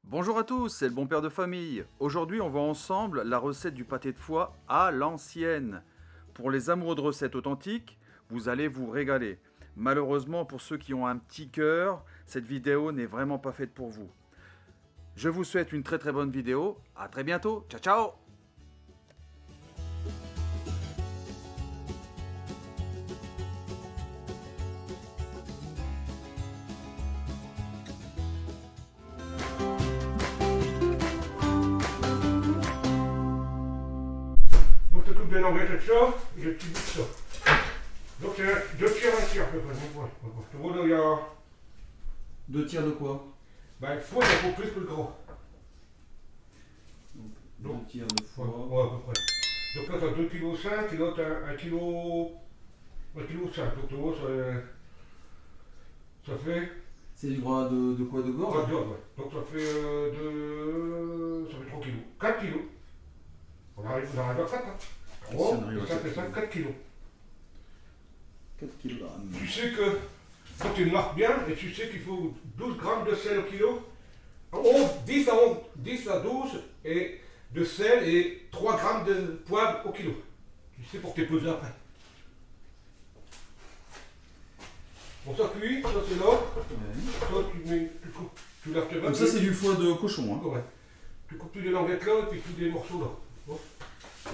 Bonjour à tous, c'est le bon père de famille. Aujourd'hui, on voit ensemble la recette du pâté de foie à l'ancienne. Pour les amoureux de recettes authentiques, vous allez vous régaler. Malheureusement, pour ceux qui ont un petit cœur, cette vidéo n'est vraiment pas faite pour vous. Je vous souhaite une très bonne vidéo. À très bientôt. Ciao, ciao! Donc tu coupes bien l'anglais de ça et le petit bout de ça. Donc c'est 2 tiers, 1 tiers à peu près. Donc voilà. Tu vois là il y a. 2 tiers de quoi? Ben le foie il y a beaucoup plus que le gros. Donc, 2 tiers de Ouais, ouais, à peu près. Donc là t'as 2,5 kg et là t'as 1 kg. 1,5 kg. Donc tu vois ça fait. C'est du gras de quoi? De Ouais, ouais. Donc ça fait 3 kg. 4 kg. On arrive à 4, hein. 3, Si on arrive à 5 et 4 5, 4 kg. 4 kg. Tu sais que quand tu marques bien, et tu sais qu'il faut 12 grammes de sel au kilo, 10 à 12 et de sel et 3 grammes de poivre au kilo. Tu sais pour tes peser après. Bon, ça cuit, ça c'est là. Toi tu laves tes Donc ça c'est du foie de cochon. Hein. Ouais. Tu coupes tous les languettes là et puis tous des morceaux là. Bon.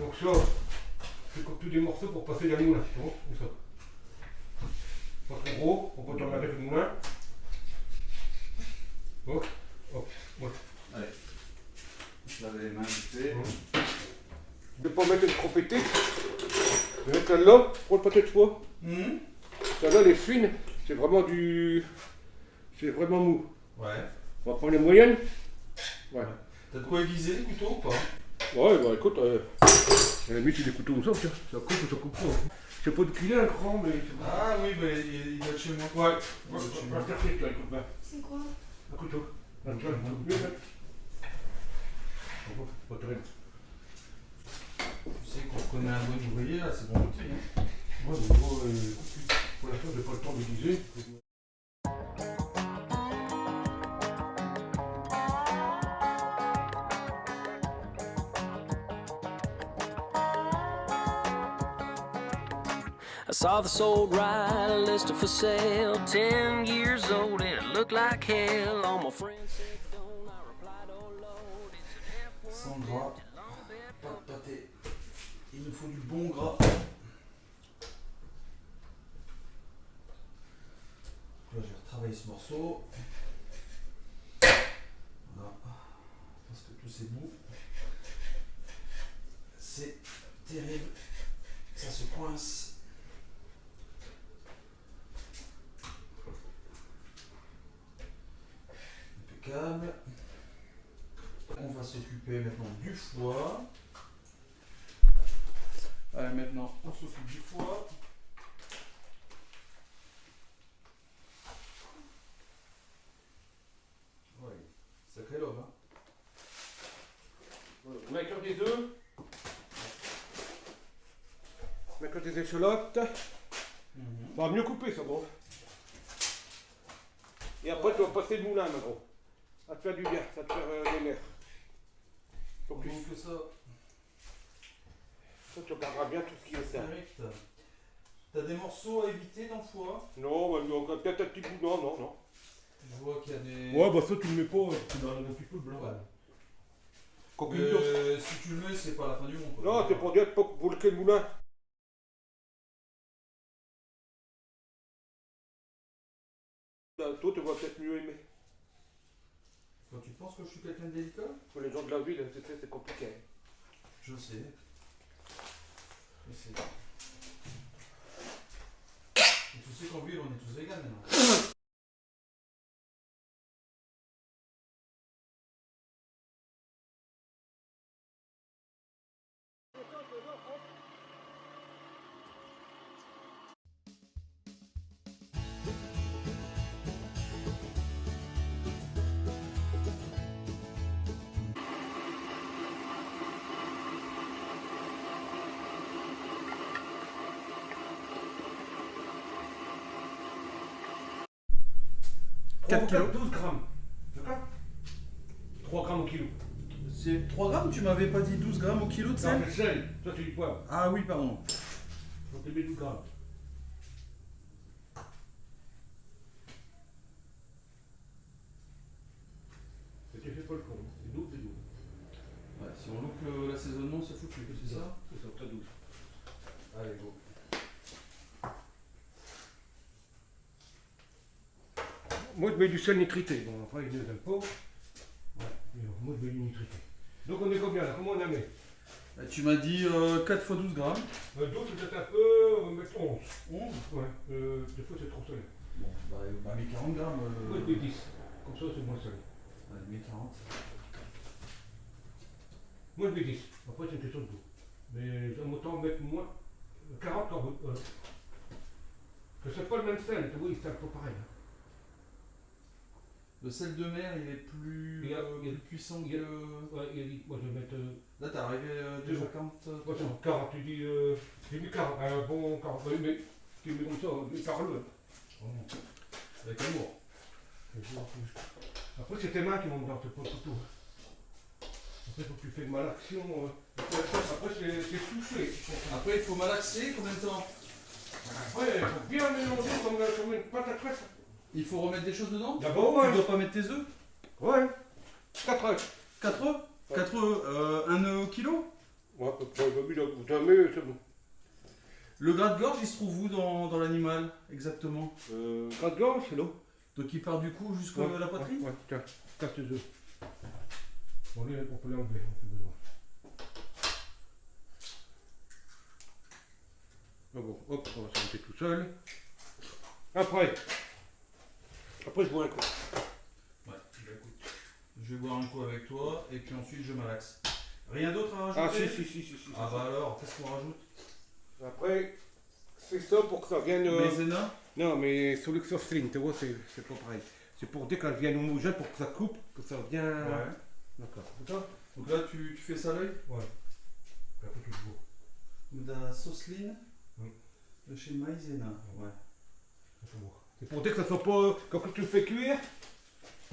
Donc ça, tu coupes tous des morceaux pour passer la moulin. Bon, comme ça. Pas trop gros, on peut t'en avec le moulin. Bon, hop, voilà. Allez. Je lave les mains vite fait. Je vais pas mettre une trop pétée. Je vais mettre celle-là pour le pâté de foie. Celle-là, elle est fine. C'est vraiment du. C'est vraiment mou. Ouais. On va prendre les moyennes. Ouais. T'as de quoi aiguiser le couteau ou pas? Ouais, bah écoute, à la limite, c'est des couteaux comme ça, tiens. Ça coupe ou ça coupe pas. C'est pas de cuillère, un grand, mais. Ah oui, bah, il va de chez moi. Ouais. On va chercher, là, écoute, bah. C'est quoi? Un couteau. Un couteau. Mieux, hein. Pas terrible. Tu sais qu'on reconnaît un bon ouvrier, là, c'est bon outil. Hein. Ouais, mais moi, pour l'instant, j'ai pas le temps d'aiguiser. I saw this old ride listed for sale, 10 years old, and it looked like hell. All my friends said don't, I replied, oh Lord, it's an F1 Sans gras, pas de pâté. Il nous faut du bon gras. Là, je vais retravailler ce morceau. Voilà. Parce que tous ces bouts, c'est terrible. Ça se coince. Impeccable. On va s'occuper maintenant du foie. Allez, maintenant, on s'occupe du foie. Oui, sacré l'homme, hein. Voilà. On met encore des œufs. On met encore des échalotes. Ça va mieux couper, ça, bon. Et après, tu vas passer le moulin, ma gros. Ça va te faire du bien, ça va te faire des nerfs. Donc, Donc que ça, tu regarderas bien tout ce qui est ça. direct. T'as des morceaux à éviter dans le foie? Non, bah, donc, peut-être un petit bout. Non, non, non. Je vois qu'il y a des... Ouais, bah ça, tu le mets pas, tu mets un petit peu de blanc. Ouais. Coquille Si tu le mets, c'est pas la fin du monde. Quoi. Non, c'est pour dire pour le moulin. Toi, tu vas peut-être mieux aimer. Toi, tu penses que je suis quelqu'un de délicat? Pour les gens de la ville, c'est compliqué. Je sais. Je sais. Et tu sais qu'en ville, on est tous végans maintenant. Kilos. 12 grammes. D'accord. 3 grammes au kilo. C'est 3 grammes, tu m'avais pas dit 12 grammes au kilo de Non, sel? c'est le sel, ça c'est du poivre. Ah oui, pardon. Donc tu mets 12 grammes. Et tu fais pas le con, c'est doux, c'est doux. Ouais, si on loupe l'assaisonnement, c'est foutu, c'est ça? C'est ça, très doux. Allez, go. Moi je mets du sel nitrité, bon après ils ne l'aiment pas. Ouais, mais bon, moi je mets du nitrité. Donc on est combien là? Comment on en met? Tu m'as dit 4 x 12 grammes. 12 c'est peut-être un peu, on va mettre 11. 11. Ouais, des fois c'est trop salé. Bon, bah mets 40 grammes. Moi je mets 10, comme ça c'est moins salé. Allez, mets 40. Moi je mets 10, après c'est une question de goût. Mais j'aime autant mettre moins, 40 quand même. Parce que c'est pas le même sel, tu vois, c'est un peu pareil. Hein. Le sel de mer, il est plus, Il y a- plus puissant que... Ouais, il a dit, moi je vais mettre. Là, t'es arrivé déjà à 40. Moi c'est 40, tu dis. J'ai mis 40, un bon 40, mais tu mets comme ça, mais parle-le. Avec amour. Après c'est tes mains qui vont me c'est pas le couteau. Après faut que tu fais une malaction. Après c'est touché. Après, il faut malaxer combien de temps? Après il faut bien mélanger comme une pâte à crêpes. Il faut remettre des choses dedans? D'abord ouais. Tu dois pas mettre tes œufs? Ouais. 4 œufs. 4 œufs? 4 œufs, 1 œuf au kilo? Ouais, à peu près, jamais, c'est bon. Le gras de gorge, il se trouve où dans l'animal, exactement? Quatre gorge, c'est l'eau. Donc il part du cou jusqu'à la poitrine? Ouais, tiens, 4 œufs. Bon, allez, on peut les enlever, on a plus besoin. Ah bon, hop, on va se monter tout seul. Après je bois un coup. Ouais, bah écoute, je vais boire un coup avec toi et puis ensuite je malaxe. Rien d'autre à Ah rajouter? si. Ah bah alors, qu'est-ce qu'on rajoute? Après, c'est ça pour que ça vienne... Maïzena? Non, mais sur le sling, tu vois, c'est pas pareil. C'est pour dès qu'elle vienne homogène, pour que ça coupe, que ça vienne... Ouais. D'accord. C'est ça? Donc là, tu fais ça à l'œil? Ouais. Après, tu le bois. De la sauceline Oui. de chez Maïzena. Ouais. C'est pour dire que ça soit pas. Quand tu le fais cuire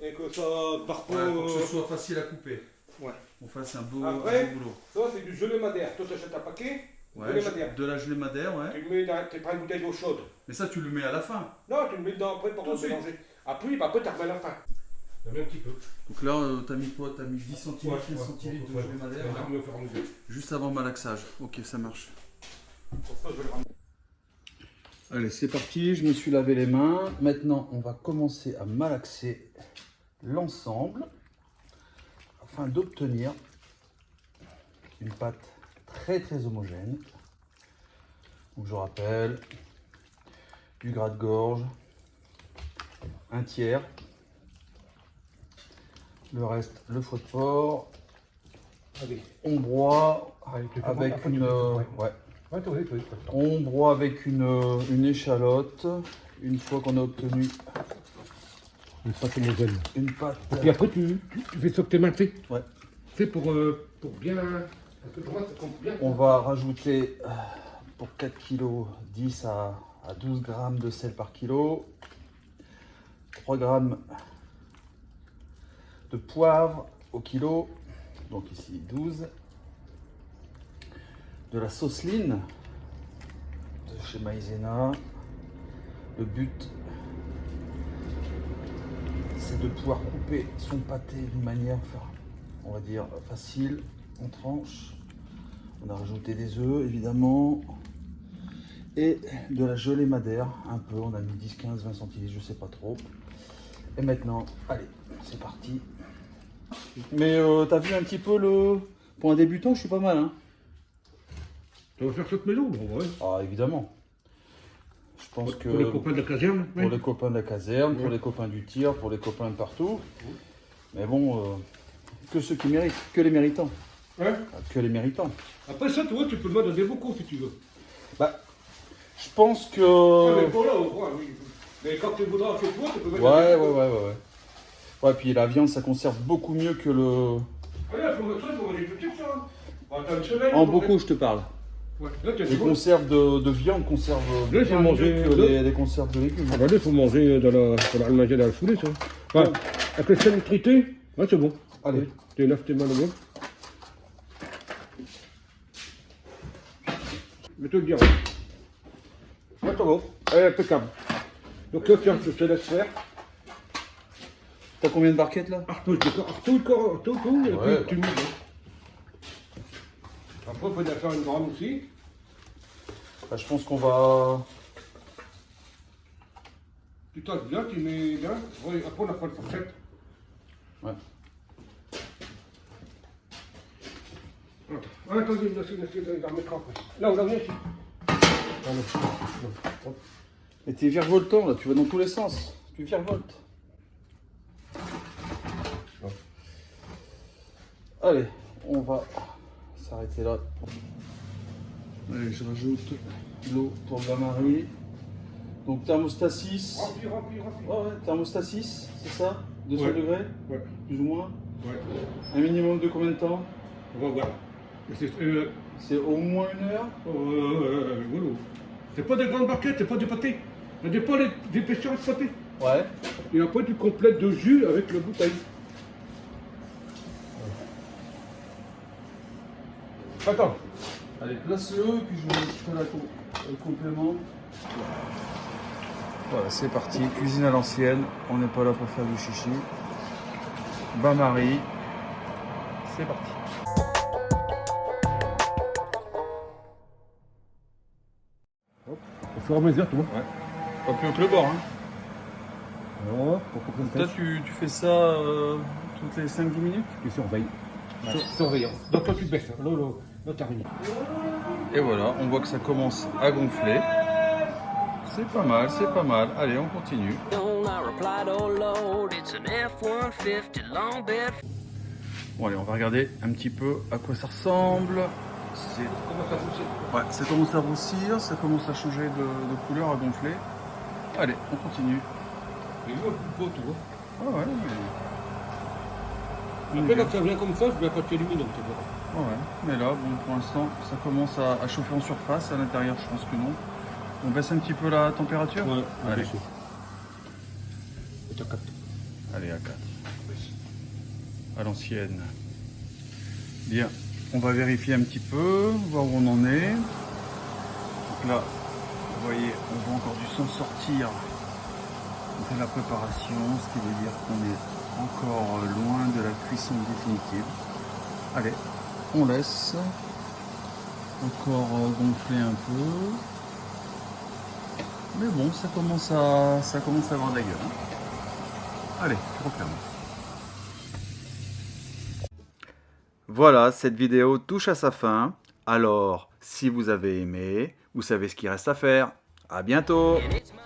et que ça part pas. Ouais, pour que ce soit facile à couper. Ouais. On fasse un beau, Après, beau boulot. Ça, c'est du gelé madère. Toi, tu achètes un paquet, Ouais, gelé madère. de la gelée madère, ouais. Tu le mets dans. Tu prends une bouteille d'eau chaude. Mais ça, tu le mets à la fin. Non, tu le mets dedans après pour Tout de suite. mélanger. Après, après, tu remets à la fin. Tu mets un petit peu. Donc là, t'as mis quoi? T'as mis 10 centilitres, 15 centilitres de gelée madère On va mieux faire enlever. juste avant malaxage. Ok, ça marche. Pour ça, je vais le ramener. Allez, c'est parti, je me suis lavé les mains. Maintenant, on va commencer à malaxer l'ensemble afin d'obtenir une pâte très homogène. Donc, je rappelle, du gras de gorge, un tiers, le reste, le foie de porc. Allez. On broie Allez, tu fais avec après, une... tu fais après. ouais. Ouais, toi. On broie avec une échalote, une fois qu'on a obtenu Une pâte homogène. une pâte. Et puis après, tu fais ça que tes mains, tu sais. Ouais. C'est pour bien. Parce que pour moi, ça compte bien. On va rajouter pour 4 kg 10 à 12 grammes de sel par kilo, 3 grammes de poivre au kilo, donc ici 12, de la sauceline de chez Maïzena. Le but, c'est de pouvoir couper son pâté d'une manière, on va dire, facile, en tranches. On a rajouté des œufs, évidemment, et de la gelée madère, un peu, on a mis 10, 15, 20 centilitres, je sais pas trop. Et maintenant, allez, c'est parti. Mais t'as vu un petit peu le... Pour un débutant, je suis pas mal, hein. Tu vas faire cette maison, bon, ouais. Ah, évidemment. Je pense que... Pour les copains de la caserne. Pour les copains de la caserne, pour les copains du tir, pour les copains de partout. Mais bon, que ceux qui méritent, que les méritants. Hein? Que les méritants. Après ça, tu vois, tu peux le mettre dans des bocaux si tu veux. Bah, je pense que... Ah, mais pour là, oui. Mais quand tu voudras chez toi, tu peux mettre Ouais. Ouais, puis la viande, ça conserve beaucoup mieux que le... Allez, il faut manger tout de suite, ça. Attends une semaine. En bocaux, je te parle. Ouais. Là, tu as Les des conserves de viande conservent Là, il faut bien manger mieux que le- les conserves de légumes. Regardez, il faut manger dans la manger dans le poulet, ça. Enfin, avec le sel nitrité, ouais, c'est bon. Allez. T'es neuf, t'es mal au monde. Je vais te le dire. Ouais, c'est bon. Elle est impeccable. Donc là, tiens, je te laisse faire. T'as combien de barquettes là? Arto, tout, et Ouais, puis tu mises. Après, on peut en faire une grande aussi. Bah, je pense qu'on va... Tu tasses bien, tu mets bien. Ouais, après, on a pas de fourchette. Ouais. Attends, attendez, on la remettra après. Là, on la remet ici. Ah non, non. Hop. Et t'es virevoltant là, tu vas dans tous les sens. Tu virevoltes. Allez, on va s'arrêter là. Allez, je rajoute l'eau pour le bain-marie. Donc thermostat 6. Remplis. Ouais, thermostat 6, c'est ça? 200 Ouais. degrés, Ouais, plus ou moins. ouais. Un minimum de combien de temps? On va voir. C'est au moins 1 heure. Voilà. C'est pas des grandes barquettes, c'est pas des pâtés. Ça dépend de l'épaisseur du pâté. Ouais. Et après, tu complètes de jus avec la bouteille. Attends. Allez, place-le, puis je vous ferai le complément. Voilà, c'est parti. Cuisine à l'ancienne. On n'est pas là pour faire du chichi. Bain-marie. C'est parti. Au fur et à mesure, tu vois. Ouais. Pas plus haut que le bord, hein. Alors, pour qu'on Toi, tu fais ça toutes les 5-10 minutes? Tu surveilles. Surveillance. Donc là, tu baisses. Là, terminé. Et voilà, on voit que ça commence à gonfler. C'est pas mal, c'est pas mal. Allez, on continue. I replied, oh Lord, it's an F-150 long bed. Bon, allez, on va regarder un petit peu à quoi ça ressemble. Ouais, ça commence à roussir, ça commence à changer de couleur, à gonfler. Allez, on continue. Et moi, le beau, tu vois. Ah ouais, Après, quand ça vient comme ça, je vais pas t'éliminer, tu vois. ouais. Mais là, bon, pour l'instant, ça commence à chauffer en surface. À l'intérieur, je pense que non. On baisse un petit peu la température? Ouais, Allez. Et t'as 4. Allez, à 4. À l'ancienne. Bien, on va vérifier un petit peu, voir où on en est. Donc là, vous voyez, on voit encore du sang sortir. On fait la préparation, ce qui veut dire qu'on est encore loin de la cuisson définitive. Allez, on laisse encore gonfler un peu. Mais bon, ça commence à avoir de la gueule. Hein. Allez, je referme. Voilà, cette vidéo touche à sa fin. Alors, si vous avez aimé, vous savez ce qu'il reste à faire. À bientôt! And it's mine.